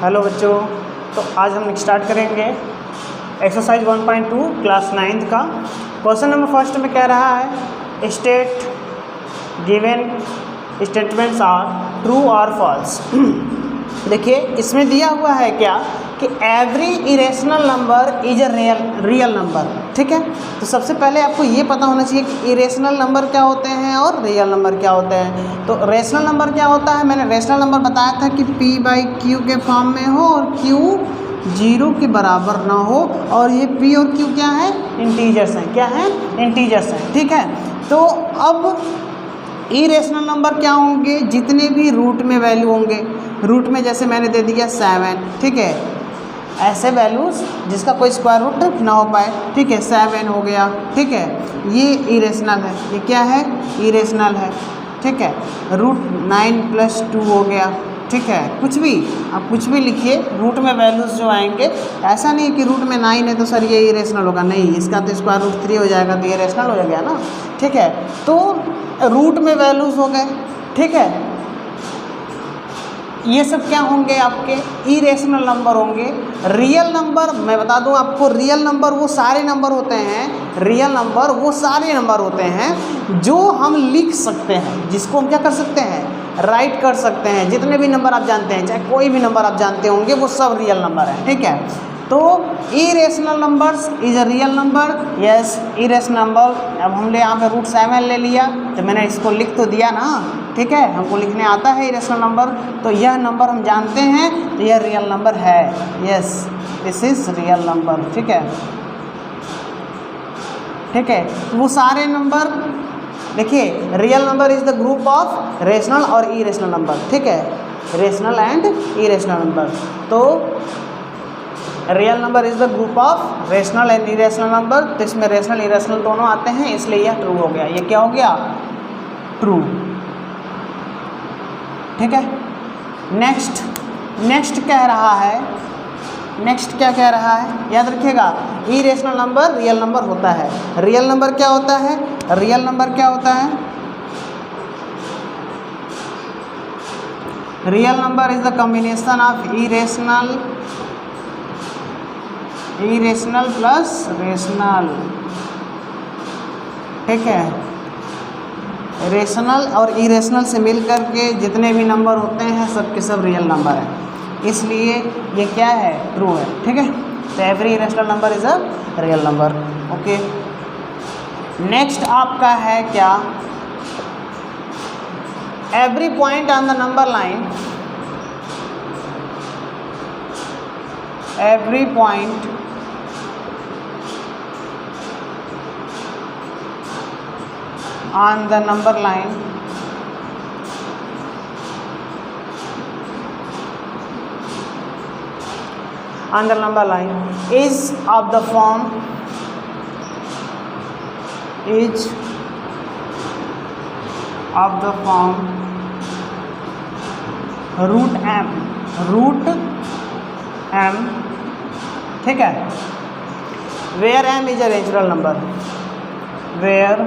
Hello बच्चों, तो आज हम स्टार्ट करेंगे एक्सरसाइज 1.2 क्लास 9th का। क्वेश्चन नंबर फर्स्ट में कह रहा है state given statements are true और फॉल्स। देखिए इसमें दिया हुआ है क्या कि every irrational number is a real number. ठीक है, तो सबसे पहले आपको ये पता होना चाहिए कि इरेशनल नंबर क्या होते हैं और रियल नंबर क्या होते हैं। तो रेशनल नंबर क्या होता है, मैंने रेशनल नंबर बताया था कि p/q के फॉर्म में हो और q 0 के बराबर ना हो, और ये p और q क्या है, इंटीजर्स हैं। क्या है, इंटीजर्स हैं। ठीक है, तो अब इरेशनल नंबर क्या होंगे, जितने भी रूट में वैल्यू होंगे। रूट में जैसे मैंने दे दिया 7, ठीक है, ऐसे वैल्यूज़ जिसका कोई स्क्वायर रूट ना हो पाए। ठीक है, 7 हो गया। ठीक है, ये इरेशनल है, ये क्या है, इरेशनल है। ठीक है, रूट 9 + 2 हो गया। ठीक है, कुछ भी आप कुछ भी लिखिए, रूट में वैल्यूज़ जो आएंगे, ऐसा नहीं कि रूट में 9 है तो सर ये इरेशनल होगा, नहीं, इसका तो स्क्वायर रूट 3 हो जाएगा तो ये रेशनल हो गया ना। ठीक है, तो रूट में वैल्यूज़ हो गए। ठीक है, ये सब क्या होंगे, आपके इरेशनल नंबर होंगे। रियल नंबर मैं बता दूं आपको, रियल नंबर वो सारे नंबर होते हैं, रियल नंबर वो सारे नंबर होते हैं जो हम लिख सकते हैं, जिसको हम क्या कर सकते हैं, राइट कर सकते हैं। जितने भी नंबर आप जानते हैं, चाहे कोई भी नंबर आप जानते होंगे, वो सब रियल नंबर है। ठीक है, तो irrational numbers is a real number. Yes, irrational number. अब हमने यहाँ पे रूट 7 ले लिया, तो मैंने इसको लिख तो दिया ना। ठीक है, हमको लिखने आता है इरेशनल नंबर, तो यह नंबर हम जानते हैं, तो यह रियल नंबर है। Yes, this is real number. ठीक है, ठीक है, तो वो सारे नंबर देखिए, real number is the group of rational और इरेशनल नंबर। ठीक है, रेशनल एंड इरेशनल नंबर। तो real number is the group of rational and irrational number. तो इसमें रेशनल इरेशनल दोनों आते हैं, इसलिए यह ट्रू हो गया। ये क्या हो गया, ट्रू। ठीक है, नेक्स्ट कह रहा है, नेक्स्ट क्या कह रहा है, याद रखिएगा, इरेशनल नंबर रियल नंबर होता है। रियल नंबर क्या होता है, रियल नंबर क्या होता है, real number is the combination of irrational plus rational. ठीक है, रेशनल और इरेशनल से मिलकर के जितने भी नंबर होते हैं, सब के सब रियल नंबर हैं, इसलिए ये क्या है, ट्रू है। ठीक है, तो every irrational number is a real number. Okay, next आपका है क्या, every point on the number line, every point on the number line is of the form root m। ठीक है, where m is a natural number, where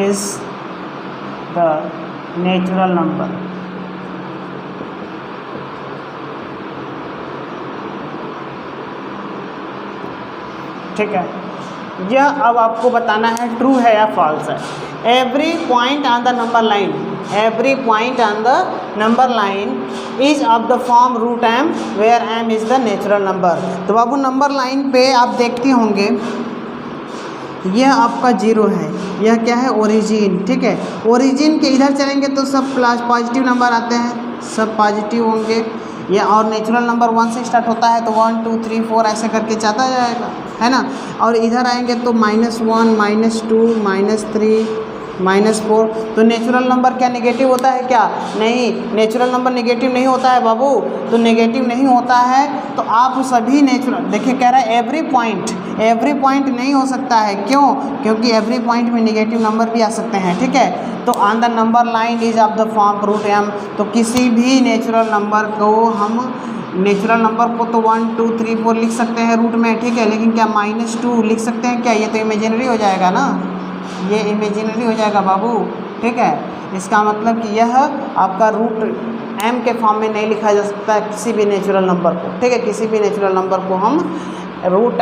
is the natural number। ठीक है, यह अब आपको बताना है ट्रू है या फॉल्स है। Every point on the number line, every point on the number line is of the form root m where m is the natural number. तो बाबू नंबर लाइन पे आप देखते होंगे, यह आपका 0 है, यह क्या है, ओरिजिन। ठीक है, ओरिजिन के इधर चलेंगे तो सब पॉजिटिव नंबर आते हैं, सब पॉजिटिव होंगे। यह और नेचुरल नंबर 1 से स्टार्ट होता है, तो 1 2 3 4 ऐसे करके जाता जाएगा, है ना। और इधर आएंगे तो -1 -2 -3 -4। तो नेचुरल नंबर क्या नेगेटिव होता है क्या, नहीं, नेचुरल नंबर नेगेटिव नहीं होता है बाबू। तो नेगेटिव नहीं होता है, तो आप सभी नेचुरल, देखिए कह रहा है एवरी पॉइंट नहीं हो सकता है। क्यों, क्योंकि एवरी पॉइंट में नेगेटिव नंबर भी आ सकते हैं। ठीक है, तो on the number line is of the form root m। तो किसी भी नेचुरल नंबर को हम, नेचुरल नंबर को तो 1 2 3 4 लिख सकते हैं रूट में। ठीक है, लेकिन क्या -2 लिख सकते हैं क्या, ये तो इमेजिनरी हो जाएगा ना, ये इमेजिनरी हो जाएगा बाबू। ठीक है। इसका मतलब कि यह आपका रूट m के फॉर्म में नहीं लिखा जा सकता है किसी भी नेचुरल नंबर को, ठीक है। किसी भी नेचुरल नंबर को हम रूट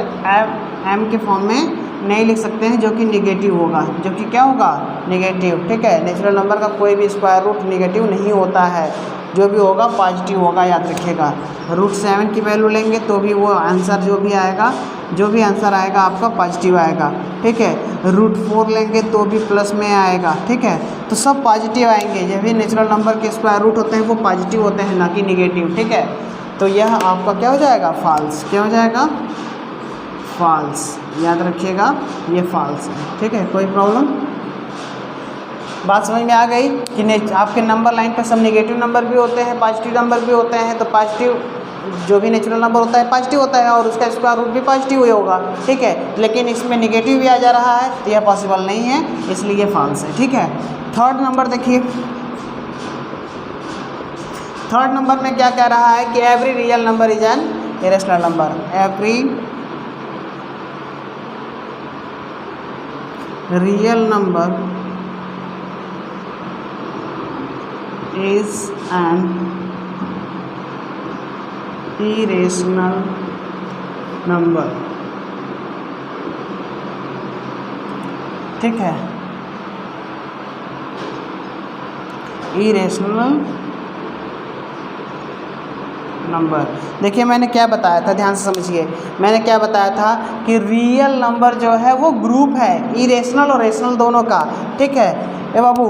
m के फॉर्म में नहीं लिख सकते हैं, जो कि निगेटिव होगा, जो कि क्या होगा, निगेटिव, ठीक है। नेचुरल नंबर का कोई भी स्क्वायर रूट निगेटिव नहीं होता है, जो भी होगा पॉजिटिव होगा, याद रखिएगा। रूट 7 की वैल्यू लेंगे तो भी वो आंसर जो भी आंसर आएगा आपका पॉजिटिव आएगा, ठीक है। रूट 4 लेंगे तो भी प्लस में आएगा, ठीक है। तो सब पॉजिटिव आएंगे, जब भी नेचुरल नंबर के स्क्वायर रूट होते हैं वो पॉजिटिव होते हैं, ना कि निगेटिव, ठीक है। तो यह आपका क्या हो जाएगा, फॉल्स। क्या हो जाएगा, फॉल्स, याद रखिएगा ये फॉल्स है, ठीक है। कोई प्रॉब्लम, बात समझ में आ गई कि आपके नंबर लाइन पर सब नेगेटिव नंबर भी होते हैं, पॉजिटिव नंबर भी होते हैं। तो पॉजिटिव जो भी नेचुरल नंबर होता है पॉजिटिव होता है और उसका स्क्वायर रूट भी पॉजिटिव ही होगा, ठीक है। लेकिन इसमें नेगेटिव भी आ जा रहा है तो यह पॉसिबल नहीं है, इसलिए ये फॉल्स है, ठीक है। थर्ड नंबर देखिए, थर्ड नंबर में क्या कह रहा है कि every real number is an irrational number. Every real number is an irrational number, ठीक है। इरेशनल नंबर, देखिए मैंने क्या बताया था, ध्यान से समझिए। मैंने क्या बताया था कि रियल नंबर जो है वो ग्रुप है इरेशनल और रेशनल दोनों का, ठीक है। ए बाबू,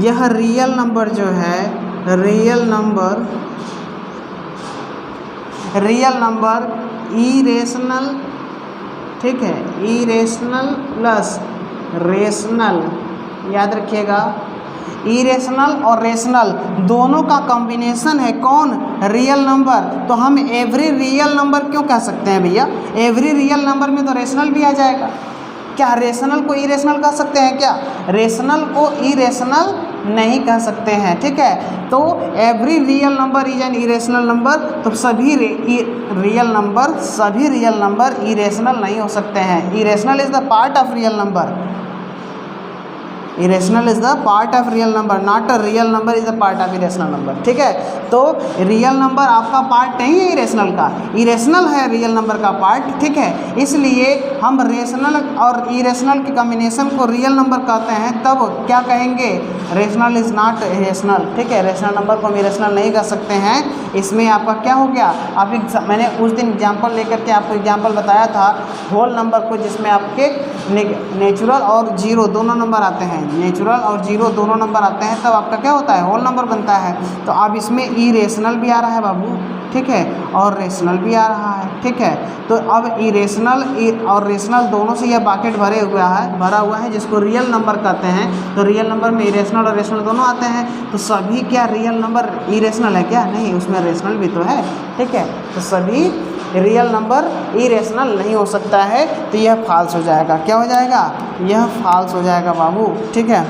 यह रियल नंबर जो है, रियल नंबर इरेशनल, ठीक है, इरेशनल प्लस रेशनल, याद रखिएगा। इरेशनल और रेशनल दोनों का कॉम्बिनेशन है कौन, रियल नंबर। तो हम एवरी रियल नंबर क्यों कह सकते हैं भैया, एवरी रियल नंबर में तो रेशनल भी आ जाएगा। क्या रेशनल को इरेशनल कह सकते हैं क्या, रेशनल को इरेशनल नहीं कह सकते हैं, ठीक है। तो every real number is an irrational number, तो सभी रियल नंबर इरेशनल नहीं हो सकते हैं। Irrational is the part of real number, irrational is the part of real number, not a real number is the part of irrational number, ठीक है। तो real number आपका पार्ट नहीं है इरेशनल का, इरेशनल है रियल नंबर का part, ठीक है। इसलिए हम रेशनल और इरेशनल के कॉम्बिनेशन को रियल नंबर कहते हैं, तब क्या कहेंगे, रेशनल इज नॉट इरेशनल, ठीक है। रेशनल नंबर को हम इरेशनल नहीं कह सकते हैं। इसमें आपका क्या हो गया, मैंने उस दिन एग्जाम्पल लेकर के आपको एग्जाम्पल बताया था होल नंबर को, जिसमें आपके नेचुरल और जीरो दोनों नंबर आते हैं, नेचुरल और जीरो दोनों नंबर आते हैं, तब आपका क्या होता है, होल नंबर बनता है। तो अब इसमें इरेशनल भी आ रहा है बाबू, ठीक है, और रेशनल भी आ रहा है, ठीक है। तो अब इरेशनल और रेशनल दोनों से यह बाकेट भरा हुआ है जिसको रियल नंबर कहते हैं। तो रियल नंबर में इरेशनल और रेशनल दोनों आते हैं, तो सभी क्या रियल नंबर इरेशनल है क्या, नहीं, उसमें रेशनल भी तो है, ठीक है। तो सभी रियल नंबर इरेशनल नहीं हो सकता है, तो यह फॉल्स हो जाएगा। क्या हो जाएगा, यह फॉल्स हो जाएगा बाबू, ठीक है।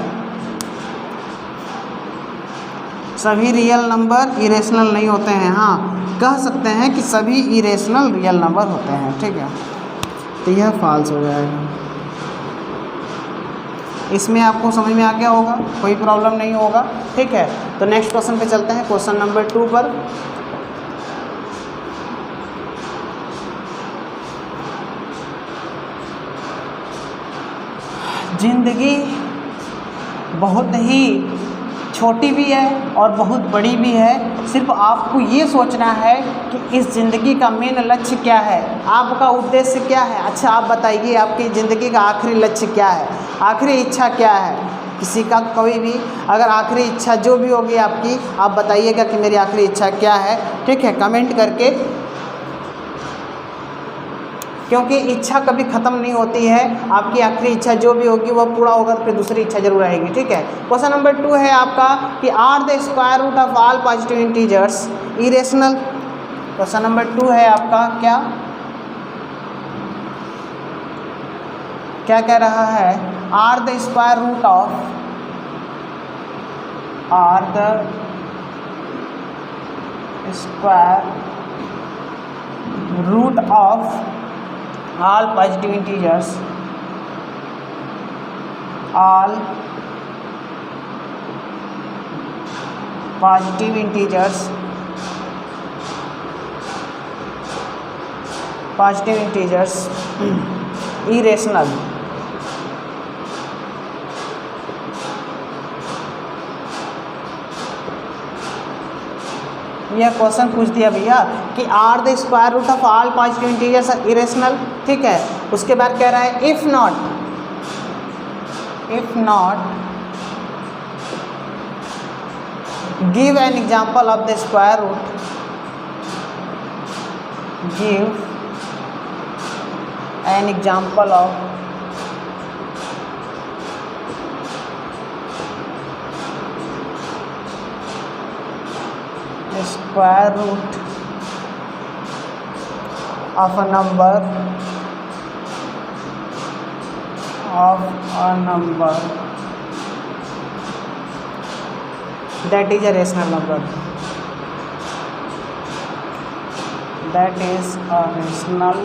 सभी रियल नंबर इरेशनल नहीं होते हैं, हाँ कह सकते हैं कि सभी इरेशनल रियल नंबर होते हैं, ठीक है। तो यह फॉल्स हो जाएगा। इसमें आपको समझ में आ गया होगा, कोई प्रॉब्लम नहीं होगा, ठीक है। तो नेक्स्ट क्वेश्चन पे चलते हैं, क्वेश्चन नंबर 2 पर। जिंदगी बहुत ही छोटी भी है और बहुत बड़ी भी है, सिर्फ आपको ये सोचना है कि इस ज़िंदगी का मेन लक्ष्य क्या है, आपका उद्देश्य क्या है। अच्छा आप बताइए, आपकी ज़िंदगी का आखिरी लक्ष्य क्या है, आखिरी इच्छा क्या है। किसी का कोई भी अगर आखिरी इच्छा जो भी होगी आपकी, आप बताइएगा कि मेरी आखिरी इच्छा क्या है, ठीक है, कमेंट करके, क्योंकि इच्छा कभी ख़त्म नहीं होती है। आपकी आखिरी इच्छा जो भी होगी वो पूरा होगा तो फिर दूसरी इच्छा जरूर आएगी, ठीक है। क्वेश्चन नंबर 2 है आपका कि are the square root of all positive integers irrational. Question number 2 है आपका क्या कह रहा है, are the square root of all positive integers, all positive integers irrational. यह क्वेश्चन पूछ दिया भैया कि are the square root of all positive integers irrational, ठीक है। उसके बाद कह रहा है if not give an example of the square root, give an example of square root of a number that is a rational number, that is a rational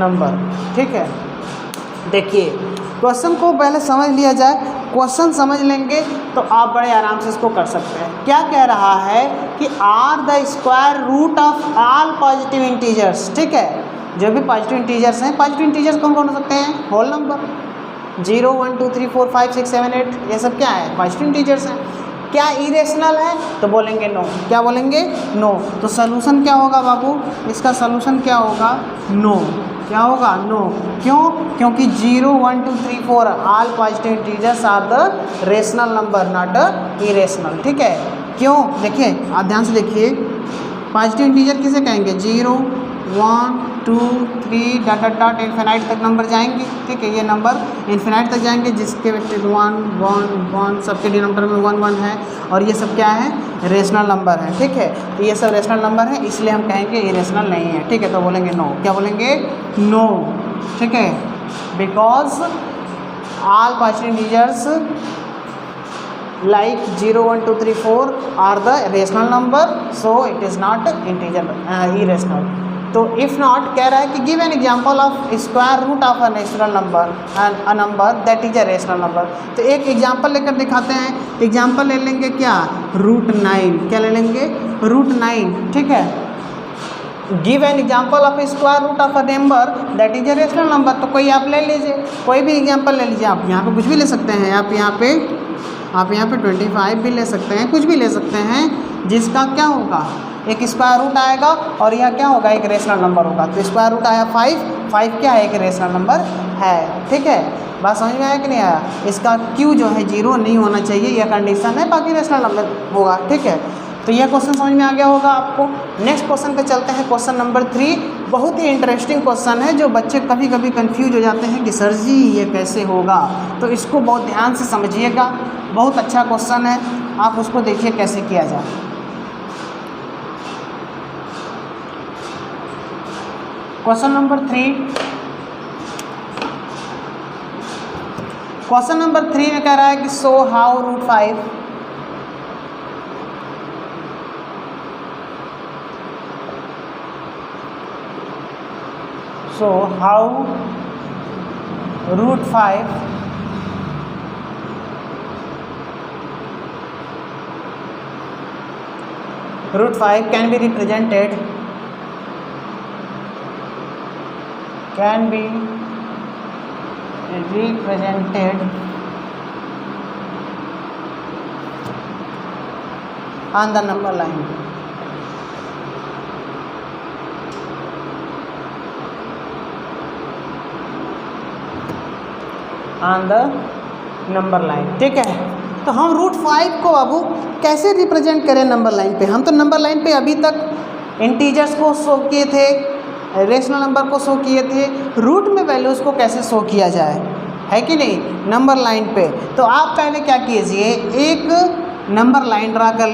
number, ठीक है। देखिए क्वेश्चन को पहले समझ लिया जाए, क्वेश्चन समझ लेंगे तो आप बड़े आराम से इसको कर सकते हैं। क्या कह रहा है कि are the square root of all positive integers, ठीक है। जो भी पॉजिटिव इंटीजर्स हैं, पॉजिटिव इंटीजर्स कौन कौन हो सकते हैं? होल नंबर 0 1 2 3 4 5 6 7 8, ये सब क्या है? पॉजिटिव इंटीजर्स हैं। क्या इरेशनल है? तो बोलेंगे नो। क्या बोलेंगे? नो। तो सलूशन क्या होगा बाबू? इसका सलूशन क्या होगा? नो। क्या होगा? नो। क्यों? क्योंकि 0 1 2 3 4 all positive integers are the rational number, not irrational, ठीक है। क्यों? देखिए आप ध्यान से देखिए, पॉजिटिव इंटीजर किसे कहेंगे? 0 1 2 3 डॉट डॉट डॉट इन्फिनाइट तक नंबर जाएंगे, ठीक है। ये नंबर इन्फिनाइट तक जाएंगे जिसके वेक्टर 1 1 1, सबके डिनोमिनेटर में 1 1 है, और ये सब क्या है? रेशनल नंबर है, ठीक है। तो ये सब रेशनल नंबर है, इसलिए हम कहेंगे इरेशनल नहीं है, ठीक है। तो बोलेंगे नो। क्या बोलेंगे? नो, ठीक है। Because all positive integers like 0 1 2 3 4 are the rational number, so it is not integer irrational। तो इफ़ नॉट कह रहा है कि give an example of square root of a natural number and a number that is a rational number. तो एक example लेकर दिखाते हैं। एग्जाम्पल ले लेंगे क्या? √9। क्या ले लेंगे? √9, ठीक है। Give an example of square root of a number that is a rational number. तो कोई आप ले लीजिए, कोई भी एग्जाम्पल ले लीजिए। आप यहाँ पे कुछ भी ले सकते हैं, आप यहाँ पे 25 भी ले सकते हैं, कुछ भी ले सकते हैं, जिसका क्या होगा? एक स्क्वायर रूट आएगा और यह क्या होगा? एक रेशनल नंबर होगा। तो स्क्वायर रूट आया 5 क्या है? एक रेशनल नंबर है, ठीक है। बात समझ में आया कि नहीं आया? इसका Q जो है 0 नहीं होना चाहिए, यह कंडीशन है, बाकी रेशनल नंबर होगा, ठीक है। तो यह क्वेश्चन समझ में आ गया होगा आपको। नेक्स्ट क्वेश्चन पे चलते हैं, क्वेश्चन नंबर 3। बहुत ही इंटरेस्टिंग क्वेश्चन है, जो बच्चे कभी कभी कंफ्यूज हो जाते हैं कि सर जी ये कैसे होगा। तो इसको बहुत ध्यान से समझिएगा, बहुत अच्छा क्वेश्चन है, आप उसको देखिए कैसे किया जाए। क्वेश्चन नंबर 3 में कह रहा है कि so how √5 √5 can be represented on the number line। On the number line, ठीक है। तो हम √5 को बाबू कैसे रिप्रेजेंट करें नंबर लाइन पे? हम तो नंबर लाइन पे अभी तक इंटीजर्स को शो किए थे, रेशनल नंबर को शो किए थे, रूट में वैल्यूज़ को कैसे शो किया जाए, है कि नहीं, नंबर लाइन पे। तो आप पहले क्या कीजिए, एक नंबर लाइन ड्रा कर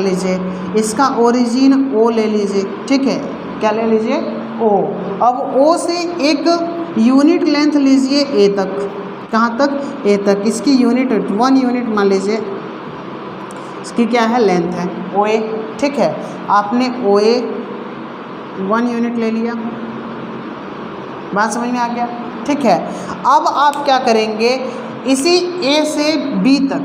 लीजिए, इसका ओरिजिन O ले लीजिए, ठीक है। क्या ले लीजिए? O। अब O से एक यूनिट लेंथ लीजिए A तक। कहाँ तक? A तक। इसकी यूनिट 1 यूनिट मान लीजिए, इसकी क्या है? लेंथ है OA, ठीक है। आपने OA 1 यूनिट ले लिया, बात समझ में आ गया। ठीक है। अब आप क्या करेंगे, इसी ए से बी तक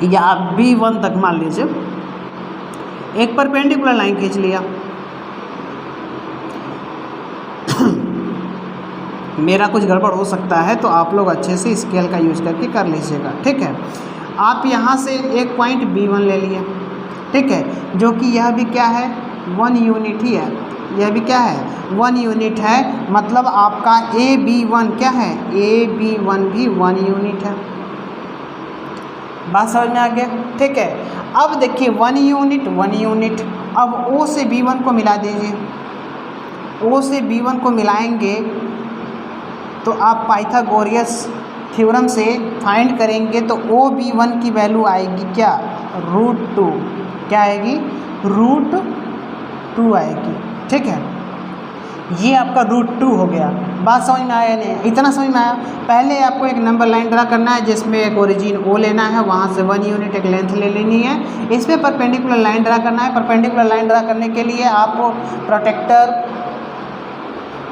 या B1 तक मान लीजिए एक परपेंडिकुलर लाइन खींच लिया। मेरा कुछ गड़बड़ हो सकता है तो आप लोग अच्छे से स्केल का यूज करके कर लीजिएगा, ठीक है। आप यहाँ से एक पॉइंट B1 ले लिए, ठीक है, जो कि यह भी क्या है 1 यूनिट ही है, यह भी क्या है 1 यूनिट है। मतलब आपका AB1 क्या है, AB1 भी 1 यूनिट है। बात समझ में आ गया, ठीक है। अब देखिए 1 यूनिट 1 यूनिट, अब O से B1 को मिला दीजिए। O से B1 को मिलाएंगे तो आप पाइथागोरस थ्योरम से फाइंड करेंगे तो OB1 की वैल्यू आएगी क्या, √2। क्या आएगी, √2 आएगी, ठीक है। ये आपका √2 हो गया। बात समझ में आया नहीं, इतना समझ में आया। पहले आपको एक नंबर लाइन ड्रा करना है जिसमें एक ओरिजिन O लेना है, वहाँ से 1 यूनिट एक लेंथ ले लेनी है। इस पर परपेंडिकुलर लाइन ड्रा करना है। परपेंडिकुलर लाइन ड्रा करने के लिए आप प्रोटेक्टर,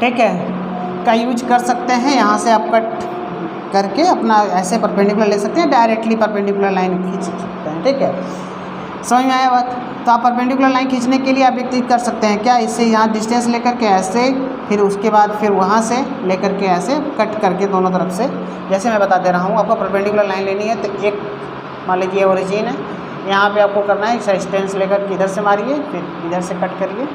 ठीक है, का यूज कर सकते हैं। यहाँ से आप कट करके अपना ऐसे परपेंडिकुलर ले सकते हैं, डायरेक्टली परपेंडिकुलर लाइन खींच सकते हैं, ठीक है। समझ में आया बात। तो आप परपेंडिकुलर लाइन खींचने के लिए आप एक चीज़ कर सकते हैं क्या, इससे यहाँ डिस्टेंस लेकर के ऐसे, फिर उसके बाद फिर वहाँ से लेकर के ऐसे कट करके दोनों तरफ से, जैसे मैं बता दे रहा हूँ। आपको परपेंडिकुलर लाइन लेनी है तो एक मान लीजिए ओरिजिन है, यहाँ पे आपको करना है डिस्टेंस लेकर के इधर से मारिए, फिर इधर से कट करिए,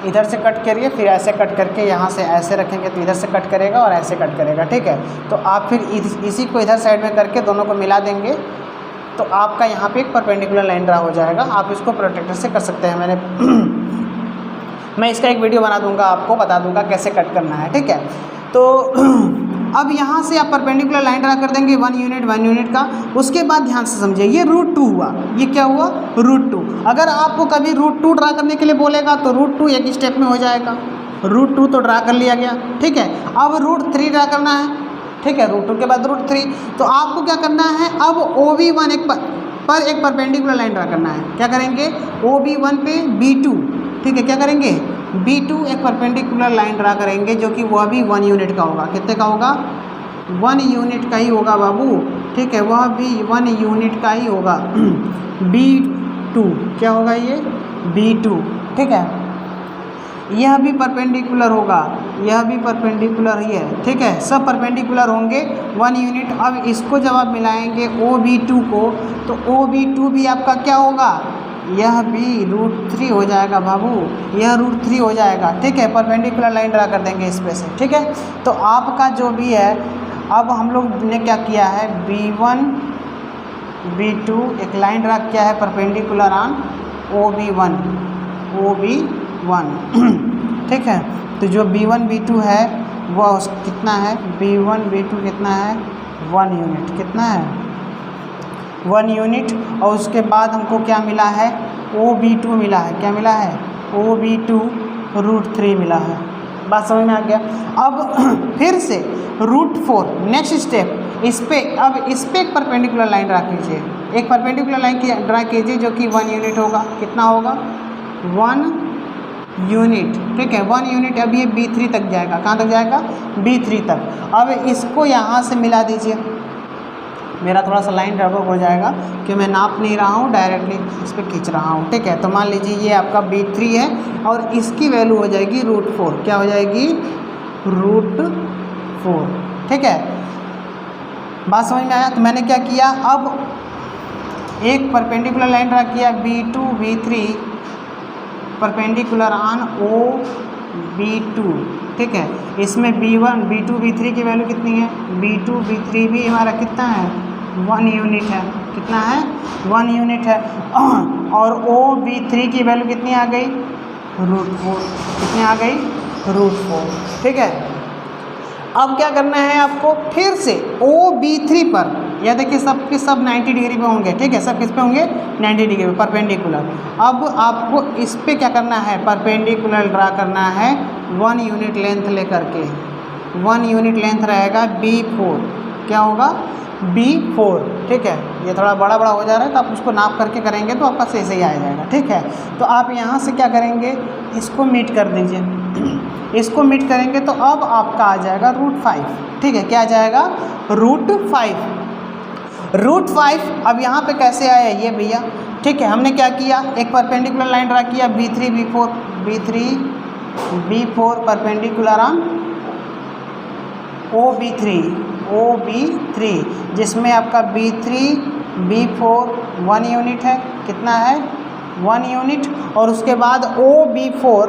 इधर से कट करिए, फिर ऐसे कट करके यहाँ से ऐसे रखेंगे तो इधर से कट करेगा और ऐसे कट करेगा, ठीक है। तो आप फिर इसी को इधर साइड में करके दोनों को मिला देंगे तो आपका यहाँ पे एक परपेंडिकुलर लाइन ड्रा हो जाएगा। आप इसको प्रोटेक्टर से कर सकते हैं। मैं इसका एक वीडियो बना दूंगा, आपको बता दूंगा कैसे कट करना है, ठीक है। तो अब यहाँ से आप परपेंडिकुलर लाइन ड्रा कर देंगे 1 यूनिट का। उसके बाद ध्यान से समझिए, ये √2 हुआ, ये क्या हुआ √2। अगर आपको कभी √2 ड्रा करने के लिए बोलेगा तो √2 एक स्टेप में हो जाएगा। √2 तो ड्रा कर लिया गया, ठीक है। अब √3 ड्रा करना है, ठीक है, √2 के बाद √3। तो आपको क्या करना है, अब OB1 पर एक परपेंडिकुलर लाइन ड्रा करना है। क्या करेंगे, OB1 पे B2, ठीक है, क्या करेंगे B2 एक परपेंडिकुलर लाइन ड्रा करेंगे जो कि वह भी 1 यूनिट का होगा। कितने का होगा, 1 यूनिट का ही होगा बाबू, ठीक है, वह भी 1 यूनिट का ही होगा। B2 क्या होगा, ये B2, ठीक है। यह भी परपेंडिकुलर होगा, यह भी परपेंडिकुलर ही है, ठीक है, सब परपेंडिकुलर होंगे 1 यूनिट। अब इसको जब आप मिलाएंगे OB2 को तो OB2 भी आपका क्या होगा, यह भी √3 हो जाएगा बाबू, यह √3 हो जाएगा, ठीक है। परपेंडिकुलर लाइन ड्रा कर देंगे इस पे से, ठीक है। तो आपका जो भी है, अब हम लोग ने क्या किया है, B1 B2 एक लाइन ड्रा किया है परपेंडिकुलर ऑन OB1, ठीक है। तो जो B1 B2 है वह कितना है, B1 B2 कितना है 1 यूनिट, कितना है 1 यूनिट। और उसके बाद हमको क्या मिला है, OB2 मिला है, क्या मिला है, OB2 √3 मिला है। बात समझ में आ गया। अब फिर से √4 नेक्स्ट स्टेप, इस पे अब इस पे एक परपेंडिकुलर लाइन ड्रा कीजिए, एक परपेंडिकुलर लाइन ड्रा कीजिए जो कि 1 यूनिट होगा। कितना होगा, 1 यूनिट, ठीक है, 1 यूनिट। अब ये B3 तक जाएगा, कहाँ तक जाएगा, B3 तक। अब इसको यहाँ से मिला दीजिए। मेरा थोड़ा सा लाइन गड़बड़ हो जाएगा कि मैं नाप नहीं रहा हूँ, डायरेक्टली इस पर खींच रहा हूँ, ठीक है। तो मान लीजिए ये आपका B3 है और इसकी वैल्यू हो जाएगी √4, क्या हो जाएगी √4, ठीक है। बात समझ में आया। तो मैंने क्या किया, अब एक परपेंडिकुलर लाइन ड्रा किया B2 B3 perpendicular on OB2, ठीक है। इसमें B1 B2 B3 की वैल्यू कितनी है, B2 B3 भी हमारा कितना है 1 यूनिट है, कितना है 1 यूनिट है। और OB3 की वैल्यू कितनी आ गई, √4, कितनी आ गई √4, ठीक है। अब क्या करना है आपको, फिर से OB3 पर, यह देखिए सब के सब 90 डिग्री पे होंगे, ठीक है, सब किस पे होंगे 90 डिग्री पे परपेंडिकुलर। अब आपको इस पे क्या करना है, परपेंडिकुलर ड्रा करना है 1 यूनिट लेंथ लेकर के। 1 यूनिट लेंथ रहेगा B4, क्या होगा B4, ठीक है। ये थोड़ा बड़ा बड़ा हो जा रहा है तो आप उसको नाप करके करेंगे तो आपका सही आ जाएगा, ठीक है। तो आप यहाँ से क्या करेंगे, इसको मीट कर दीजिए। इसको मीट करेंगे तो अब आपका आ जाएगा √5, ठीक है। क्या आ जाएगा, √5। √5 अब यहाँ पे कैसे आया ये भैया, ठीक है। हमने क्या किया, एक परपेंडिकुलर लाइन ड्रा किया, B4 परपेंडिकुलर ऑन OB3, जिसमें आपका B3 B4 1 यूनिट है, कितना है 1 यूनिट। और उसके बाद OB4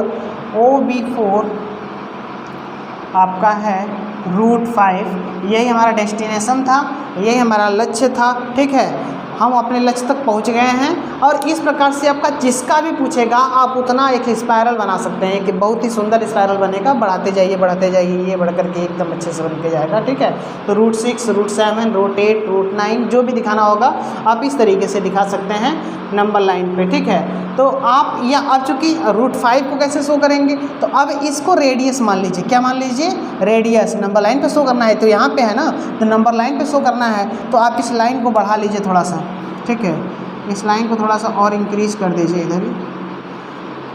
आपका है √5। यही हमारा डेस्टिनेशन था, यही हमारा लक्ष्य था, ठीक है। हम अपने लक्ष्य तक पहुंच गए हैं। और इस प्रकार से आपका जिसका भी पूछेगा आप उतना एक स्पायरल बना सकते हैं कि बहुत ही सुंदर स्पायरल बनेगा। बढ़ाते जाइए ये बढ़ करके एकदम अच्छे से बन के जाएगा, ठीक है। तो √6 √7 √8 √9 जो भी दिखाना होगा आप इस तरीके से दिखा सकते हैं नंबर लाइन पे, ठीक है। तो आप या अब चूँकि √5 को कैसे शो करेंगे, तो अब इसको रेडियस मान लीजिए। क्या मान लीजिए, रेडियस। नंबर लाइन पे शो करना है तो यहाँ पे है ना, तो नंबर लाइन पे शो करना है तो आप इस लाइन को बढ़ा लीजिए थोड़ा सा, ठीक है। इस लाइन को थोड़ा सा और इंक्रीज कर दीजिए इधर ही,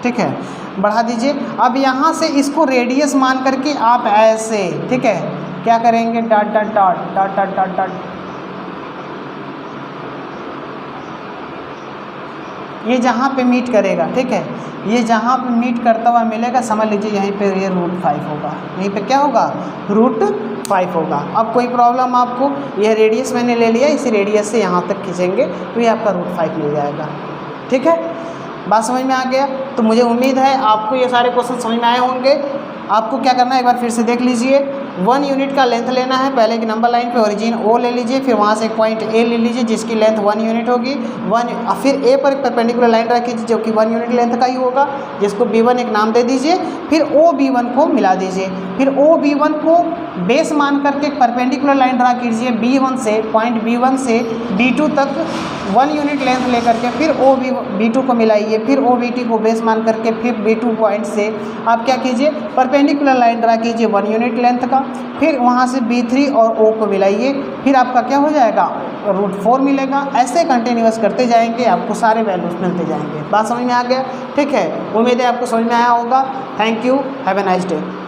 ठीक है, बढ़ा दीजिए। अब यहाँ से इसको रेडियस मान करके आप ऐसे, ठीक है, क्या करेंगे, dot dot dot dot dot dot dot, ये जहाँ पे मीट करेगा, ठीक है, ये जहाँ पे मीट करता हुआ मिलेगा समझ लीजिए यहीं पे ये √5 होगा। यहीं पे क्या होगा, √5 होगा। अब कोई प्रॉब्लम आपको, यह रेडियस मैंने ले लिया, इसी रेडियस से यहाँ तक खींचेंगे तो ये आपका √5 मिल जाएगा, ठीक है। बात समझ में आ गया। तो मुझे उम्मीद है आपको ये सारे क्वेश्चन समझ में आए होंगे। आपको क्या करना है, एक बार फिर से देख लीजिए। 1 यूनिट का लेंथ लेना है, पहले की नंबर लाइन पे ओरिजिन O ले लीजिए, फिर वहाँ से एक पॉइंट A ले लीजिए जिसकी लेंथ 1 यूनिट होगी। फिर A पर एक परपेंडिकुलर लाइन ड्रा कीजिए जो कि 1 यूनिट लेंथ का ही होगा, जिसको B1 एक नाम दे दीजिए। फिर OB1 को मिला दीजिए, फिर OB1 को बेस मान करके एक परपेंडिकुलर लाइन ड्रा कीजिए B1 से, पॉइंट B1 से B2 तक 1 यूनिट लेंथ लेकर के, फिर B2 को मिलाइए, फिर OBT को बेस मान करके, फिर B2 पॉइंट से आप क्या कीजिए, परपेंडिकुलर लाइन ड्रा कीजिए 1 यूनिट लेंथ का, फिर वहाँ से B3 और O को मिलाइए, फिर आपका क्या हो जाएगा, √4 मिलेगा। ऐसे कंटिन्यूअस करते जाएंगे, आपको सारे वैल्यूज मिलते जाएंगे। बात समझ में आ गया, ठीक है। उम्मीद है आपको समझ में आया होगा। Thank you, have a nice day.